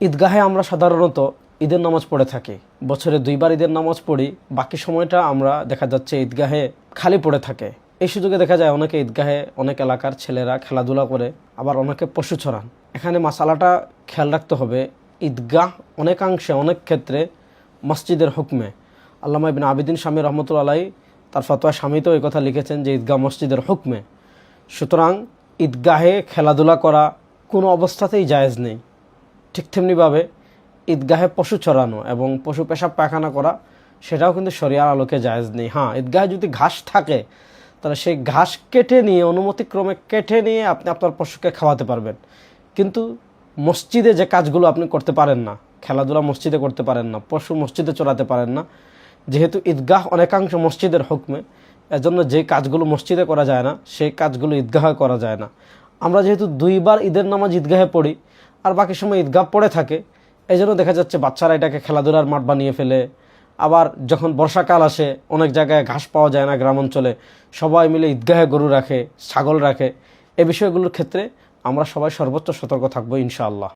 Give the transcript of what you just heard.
ঈদগাহে আমরা সাধারণত ঈদের নামাজ পড়ে থাকি, বছরে 2বার ঈদের নামাজ পড়ি, বাকি সময়টা আমরা দেখা যাচ্ছে ঈদগাহে খালি পড়ে থাকে। এই সুযোগে দেখা যায় অনেকে ঈদগাহে অনেক এলাকার ছেলেরা খেলাধুলা করে, আবার অনেকে পশু চড়ান। এখানে মাসালাটা খেয়াল রাখতে হবে, ঈদগাহ অনেকাংশে অনেক ক্ষেত্রে মসজিদের হুকমে। আল্লামা ইবনে আবিদিন শামী রহমতুল্লাহ আলাইহি তার ফতোয়া শামীতেও এই কথা লিখেছেন যে ঈদগাহ মসজিদের হুকমে। সুতরাং ঈদগাহে খেলাধুলা করা কোনো অবস্থাতেই জায়েজ নেই। ঠিক তেমনিভাবে ঈদগাহে পশু চড়ানো এবং পশু পেশাব পায়খানা করা, সেটাও কিন্তু শরিয়ার আলোকে জায়েজ নেই। হ্যাঁ, ঈদগাহে যদি ঘাস থাকে তাহলে সেই ঘাস কেটে নিয়ে, অনুমতিক্রমে কেটে নিয়ে আপনি আপনার পশুকে খাওয়াতে পারবেন। কিন্তু মসজিদে যে কাজগুলো আপনি করতে পারেন না, খেলাধুলা মসজিদে করতে পারেন না, পশু মসজিদে চড়াতে পারেন না, যেহেতু ঈদগাহ অনেকাংশ মসজিদের হুকমে, এজন্য যে কাজগুলো মসজিদে করা যায় না সেই কাজগুলো ঈদগাহে করা যায় না। আমরা যেহেতু 2বার ঈদের নামাজ ঈদগাহে পড়ি আর বাকি সময় ঈদগাহ পড়ে থাকে, এই জন্য দেখা যাচ্ছে বাচ্চারা এটাকে খেলাধুলার মাঠ বানিয়ে ফেলে। আবার যখন বর্ষাকাল আসে, অনেক জায়গায় ঘাস পাওয়া যায় না গ্রাম অঞ্চলে, সবাই মিলে ঈদগাহে গরু রাখে, ছাগল রাখে। এই বিষয়গুলোর ক্ষেত্রে আমরা সবাই সর্বোচ্চ সতর্ক থাকবো ইনশাআল্লাহ।